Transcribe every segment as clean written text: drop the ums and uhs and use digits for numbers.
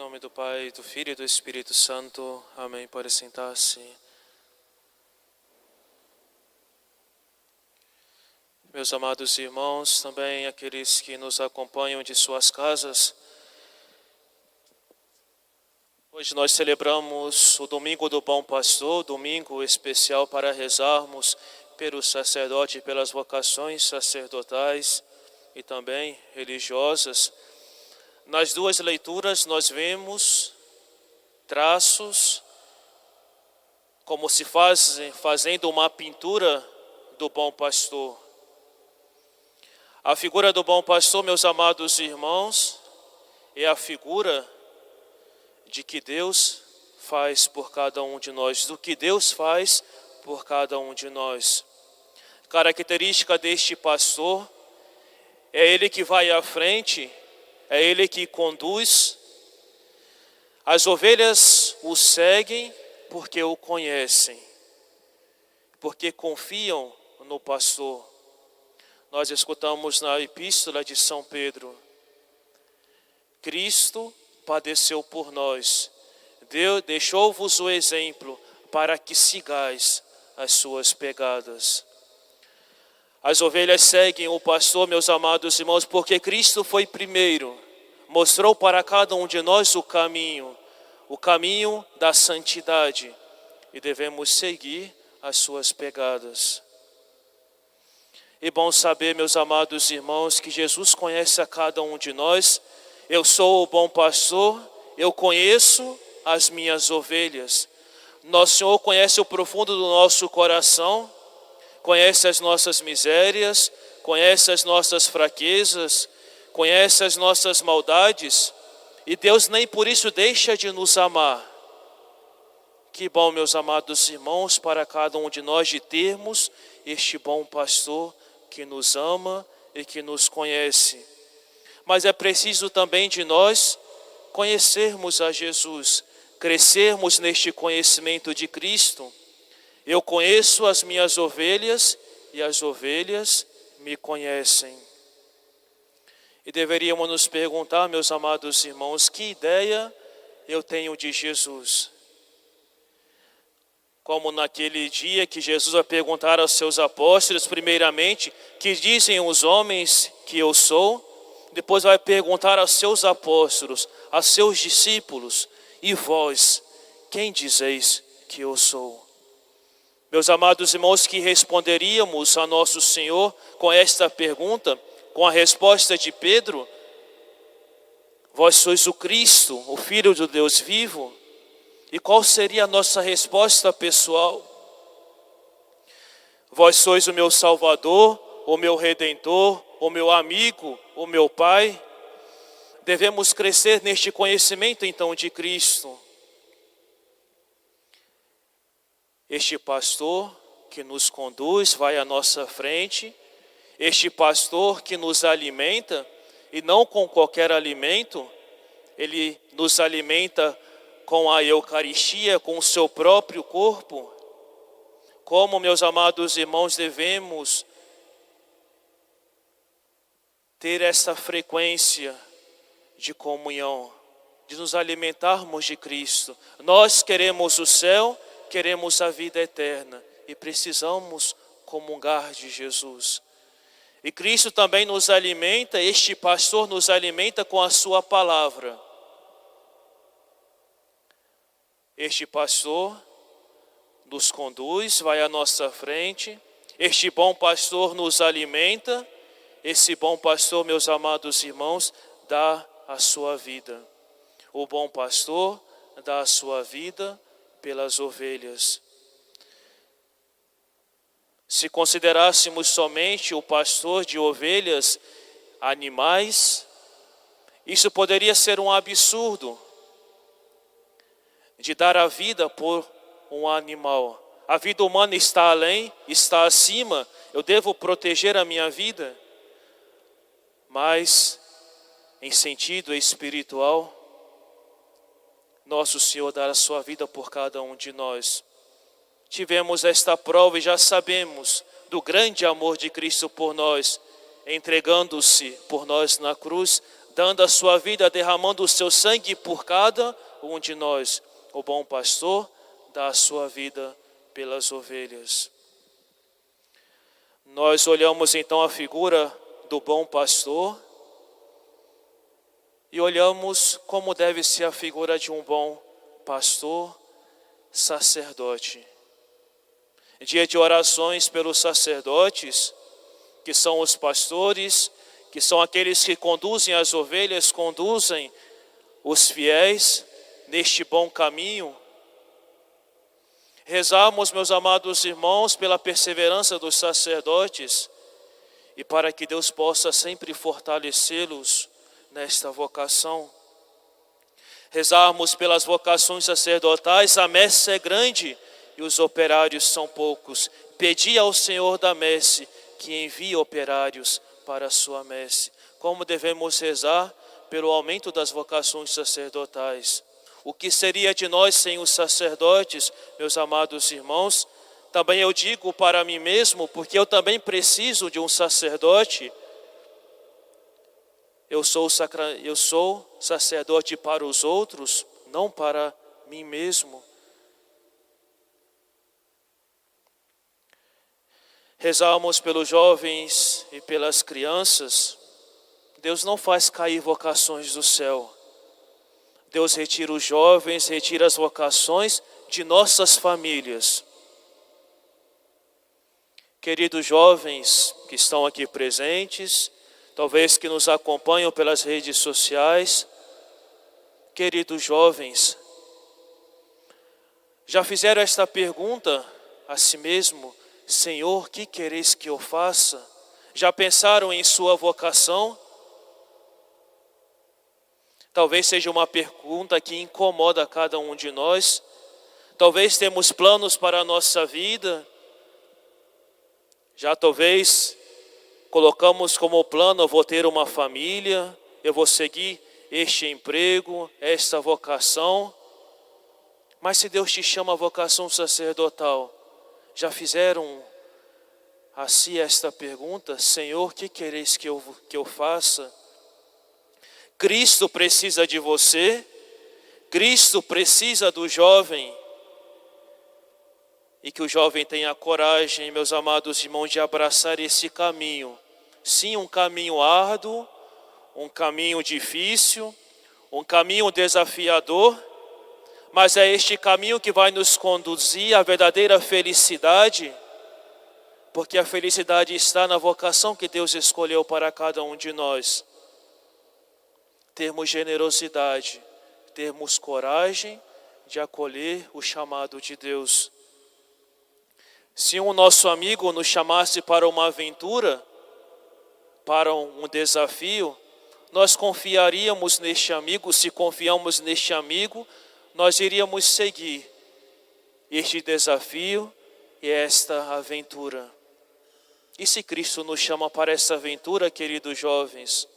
nome do Pai, do Filho e do Espírito Santo. Amém. Pode sentar-se. Meus amados irmãos, também aqueles que nos acompanham de suas casas, hoje nós celebramos o Domingo do Bom Pastor, domingo especial para rezarmos pelo sacerdote e pelas vocações sacerdotais e também religiosas. Nas duas leituras nós vemos traços como se fazendo uma pintura do bom pastor. A figura do bom pastor, meus amados irmãos, é a figura de que Deus faz por cada um de nós, do que Deus faz por cada um de nós. Característica deste pastor é ele que vai à frente, é ele que conduz. As ovelhas o seguem porque o conhecem, porque confiam no pastor. Nós escutamos na epístola de São Pedro: Cristo padeceu por nós, Deus deixou-vos o exemplo para que sigais as suas pegadas. As ovelhas seguem o pastor, meus amados irmãos, porque Cristo foi primeiro, mostrou para cada um de nós o caminho da santidade, e devemos seguir as suas pegadas. É bom saber, meus amados irmãos, que Jesus conhece a cada um de nós. Eu sou o bom pastor, eu conheço as minhas ovelhas. Nosso Senhor conhece o profundo do nosso coração, conhece as nossas misérias, conhece as nossas fraquezas, conhece as nossas maldades, e Deus nem por isso deixa de nos amar. Que bom, meus amados irmãos, para cada um de nós de termos este bom pastor que nos ama e que nos conhece. Mas é preciso também de nós conhecermos a Jesus, crescermos neste conhecimento de Cristo. Eu conheço as minhas ovelhas e as ovelhas me conhecem. E deveríamos nos perguntar, meus amados irmãos, que ideia eu tenho de Jesus? Como naquele dia que Jesus vai perguntar aos seus apóstolos, primeiramente, que dizem os homens que eu sou? Depois vai perguntar aos seus apóstolos, aos seus discípulos: e vós, quem dizeis que eu sou? Meus amados irmãos, que responderíamos a nosso Senhor com esta pergunta, com a resposta de Pedro: vós sois o Cristo, o Filho do Deus vivo? E qual seria a nossa resposta pessoal? Vós sois o meu Salvador, o meu Redentor, o meu amigo, o meu Pai? Devemos crescer neste conhecimento então de Cristo. Este pastor que nos conduz, vai à nossa frente, este pastor que nos alimenta, e não com qualquer alimento, ele nos alimenta com a Eucaristia, com o seu próprio corpo. Como, meus amados irmãos, devemos ter essa frequência de comunhão, de nos alimentarmos de Cristo. Nós queremos o céu, queremos a vida eterna e precisamos comungar de Jesus. E Cristo também nos alimenta, este pastor nos alimenta com a sua palavra. Este pastor nos conduz, vai à nossa frente. Este bom pastor nos alimenta. Esse bom pastor, meus amados irmãos, dá a sua vida. O bom pastor dá a sua vida pelas ovelhas. Se considerássemos somente o pastor de ovelhas, animais, isso poderia ser um absurdo, de dar a vida por um animal. A vida humana está além, está acima, eu devo proteger a minha vida. Mas, em sentido espiritual, nosso Senhor dá a sua vida por cada um de nós. Tivemos esta prova e já sabemos do grande amor de Cristo por nós, entregando-se por nós na cruz, dando a sua vida, derramando o seu sangue por cada um de nós. O bom pastor dá a sua vida pelas ovelhas. Nós olhamos então a figura do bom pastor e olhamos como deve ser a figura de um bom pastor sacerdote. Dia de orações pelos sacerdotes, que são os pastores, que são aqueles que conduzem as ovelhas, conduzem os fiéis neste bom caminho. Rezamos, meus amados irmãos, pela perseverança dos sacerdotes e para que Deus possa sempre fortalecê-los nesta vocação. Rezarmos pelas vocações sacerdotais, a messe é grande e os operários são poucos. Pedi ao Senhor da messe que envie operários para a sua messe. Como devemos rezar pelo aumento das vocações sacerdotais? O que seria de nós sem os sacerdotes, meus amados irmãos? Também eu digo para mim mesmo, porque eu também preciso de um sacerdote. Eu sou sacerdote para os outros, não para mim mesmo. Rezamos pelos jovens e pelas crianças. Deus não faz cair vocações do céu. Deus retira os jovens, retira as vocações de nossas famílias. Queridos jovens que estão aqui presentes, talvez que nos acompanham pelas redes sociais, queridos jovens, já fizeram esta pergunta a si mesmo: Senhor, que quereis que eu faça? Já pensaram em sua vocação? Talvez seja uma pergunta que incomoda cada um de nós. Talvez temos planos para a nossa vida. Já talvez colocamos como plano: eu vou ter uma família, eu vou seguir este emprego, esta vocação. Mas se Deus te chama a vocação sacerdotal, já fizeram a si esta pergunta: Senhor, que quereis que eu faça? Cristo precisa de você, Cristo precisa do jovem. E que o jovem tenha coragem, meus amados irmãos, de abraçar esse caminho. Sim, um caminho árduo, um caminho difícil, um caminho desafiador, mas é este caminho que vai nos conduzir à verdadeira felicidade, porque a felicidade está na vocação que Deus escolheu para cada um de nós. Termos generosidade, termos coragem de acolher o chamado de Deus. Se um nosso amigo nos chamasse para uma aventura, para um desafio, nós confiaríamos neste amigo. Se confiamos neste amigo, nós iríamos seguir este desafio e esta aventura. E se Cristo nos chama para essa aventura, queridos jovens,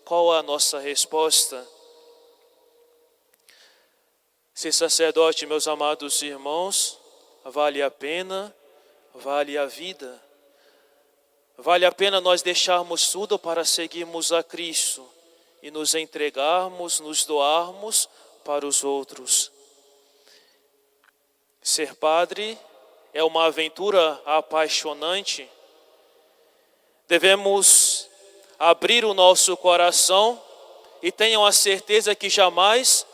qual a nossa resposta? Ser sacerdote, meus amados irmãos, vale a pena, vale a vida. Vale a pena nós deixarmos tudo para seguirmos a Cristo e nos entregarmos, nos doarmos para os outros. Ser padre é uma aventura apaixonante. Devemos abrir o nosso coração e tenham a certeza que jamais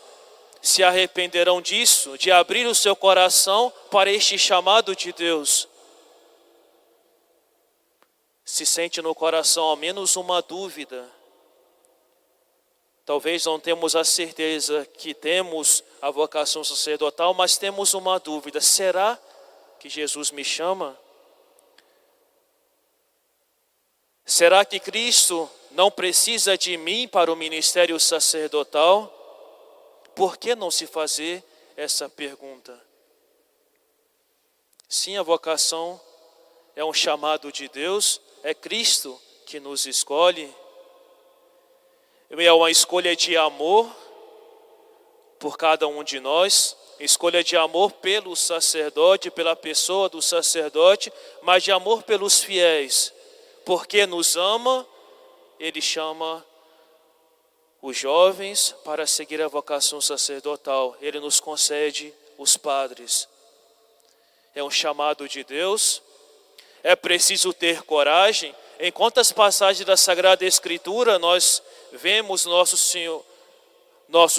se arrependerão disso, de abrir o seu coração para este chamado de Deus. Se sente no coração ao menos uma dúvida, talvez não temos a certeza que temos a vocação sacerdotal, mas temos uma dúvida: será que Jesus me chama? Será que Cristo não precisa de mim para o ministério sacerdotal? Por que não se fazer essa pergunta? Sim, a vocação é um chamado de Deus, é Cristo que nos escolhe. É uma escolha de amor por cada um de nós, escolha de amor pelo sacerdote, pela pessoa do sacerdote, mas de amor pelos fiéis. Porque nos ama, Ele chama os jovens para seguir a vocação sacerdotal. Ele nos concede os padres. É um chamado de Deus. É preciso ter coragem. Em quantas passagens da Sagrada Escritura nós vemos nosso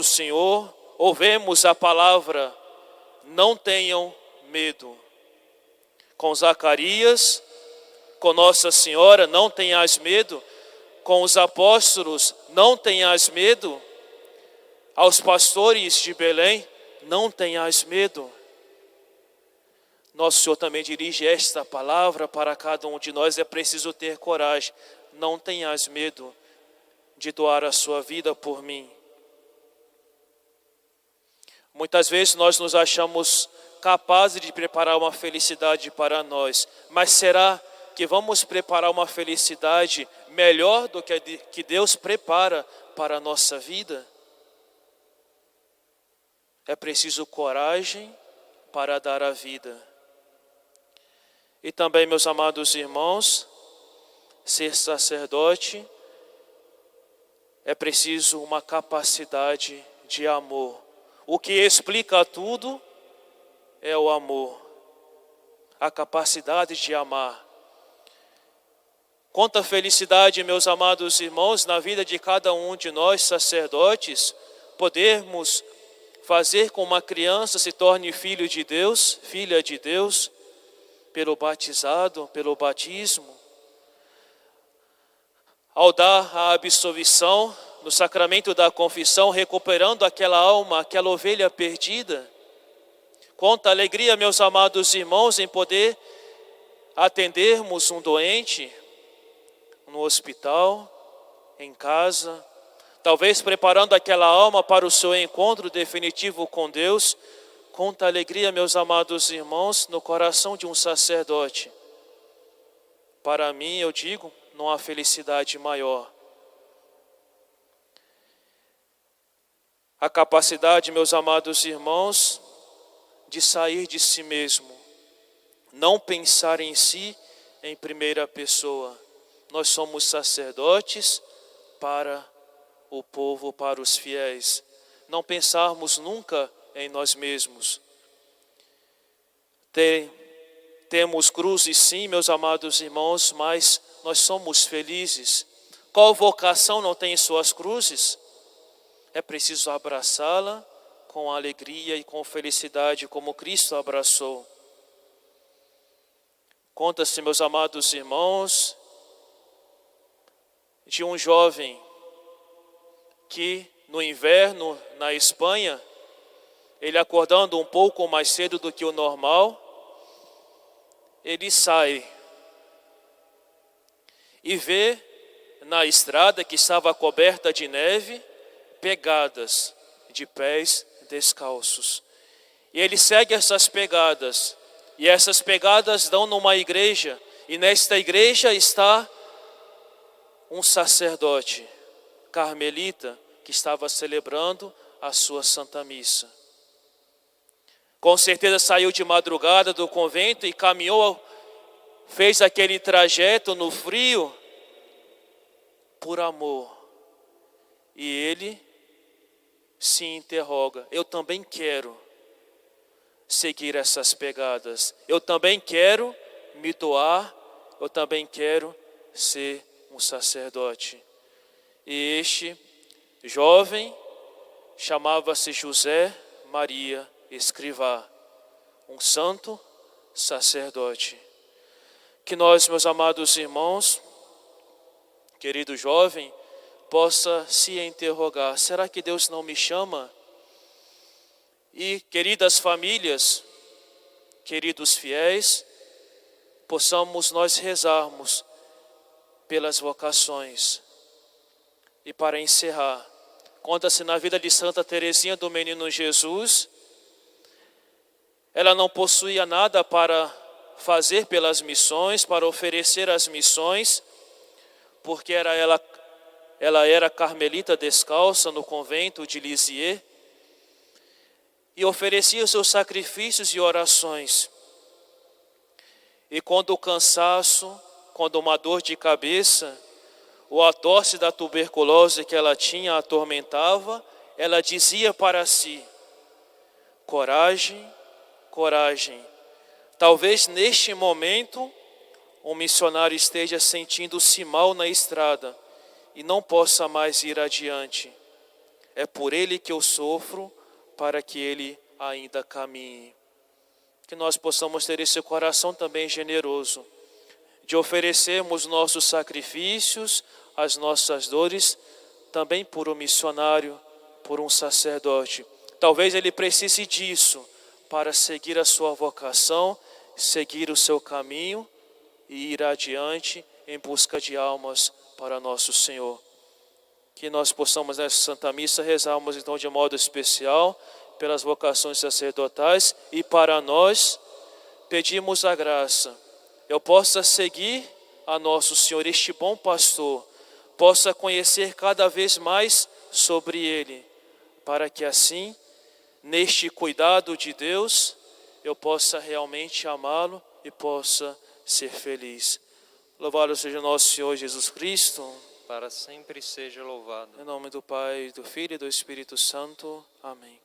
Senhor, ou vemos a palavra, não tenham medo. Com Zacarias, com Nossa Senhora, não tenhas medo. Com os apóstolos, não tenhas medo. Aos pastores de Belém, não tenhas medo. Nosso Senhor também dirige esta palavra para cada um de nós. É preciso ter coragem. Não tenhas medo de doar a sua vida por mim. Muitas vezes nós nos achamos capazes de preparar uma felicidade para nós. Mas será que vamos preparar uma felicidade melhor do que Deus prepara para a nossa vida? É preciso coragem para dar a vida. E também, meus amados irmãos, ser sacerdote é preciso uma capacidade de amor. O que explica tudo é o amor, a capacidade de amar. Quanta felicidade, meus amados irmãos, na vida de cada um de nós, sacerdotes, podermos fazer com uma criança se torne filho de Deus, filha de Deus, pelo batizado, pelo batismo. Ao dar a absolvição, no sacramento da confissão, recuperando aquela alma, aquela ovelha perdida. Quanta alegria, meus amados irmãos, em poder atendermos um doente no hospital, em casa, talvez preparando aquela alma para o seu encontro definitivo com Deus. Quanta alegria, meus amados irmãos, no coração de um sacerdote. Para mim, eu digo, não há felicidade maior. A capacidade, meus amados irmãos, de sair de si mesmo, não pensar em si em primeira pessoa. Nós somos sacerdotes para o povo, para os fiéis. Não pensarmos nunca em nós mesmos. Temos cruzes sim, meus amados irmãos, mas nós somos felizes. Qual vocação não tem suas cruzes? É preciso abraçá-la com alegria e com felicidade, como Cristo abraçou. Conta-se, meus amados irmãos, de um jovem que no inverno na Espanha, ele acordando um pouco mais cedo do que o normal, ele sai e vê na estrada que estava coberta de neve, pegadas de pés descalços. E ele segue essas pegadas, e essas pegadas dão numa igreja, e nesta igreja está um sacerdote carmelita que estava celebrando a sua Santa Missa. Com certeza saiu de madrugada do convento e caminhou, fez aquele trajeto no frio por amor. E ele se interroga: eu também quero seguir essas pegadas, eu também quero me doar, eu também quero ser um sacerdote. E este jovem chamava-se José Maria Escrivá, um santo sacerdote. Que nós, meus amados irmãos, querido jovem, possa se interrogar: será que Deus não me chama? E queridas famílias, queridos fiéis, possamos nós rezarmos pelas vocações. E para encerrar, conta-se na vida de Santa Teresinha do Menino Jesus. Ela não possuía nada para fazer pelas missões, para oferecer as missões, porque ela era carmelita descalça no convento de Lisieux, e oferecia os seus sacrifícios e orações. E quando o cansaço, quando uma dor de cabeça ou a tosse da tuberculose que ela tinha a atormentava, ela dizia para si: coragem, coragem. Talvez neste momento um missionário esteja sentindo-se mal na estrada e não possa mais ir adiante. É por ele que eu sofro, para que ele ainda caminhe. Que nós possamos ter esse coração também generoso, de oferecermos nossos sacrifícios, as nossas dores, também por um missionário, por um sacerdote. Talvez ele precise disso para seguir a sua vocação, seguir o seu caminho e ir adiante em busca de almas para nosso Senhor. Que nós possamos nessa Santa Missa rezarmos então de modo especial pelas vocações sacerdotais e para nós pedimos a graça. Eu possa seguir a nosso Senhor, este bom pastor, possa conhecer cada vez mais sobre ele, para que assim, neste cuidado de Deus, eu possa realmente amá-lo e possa ser feliz. Louvado seja nosso Senhor Jesus Cristo. Para sempre seja louvado. Em nome do Pai, do Filho e do Espírito Santo. Amém.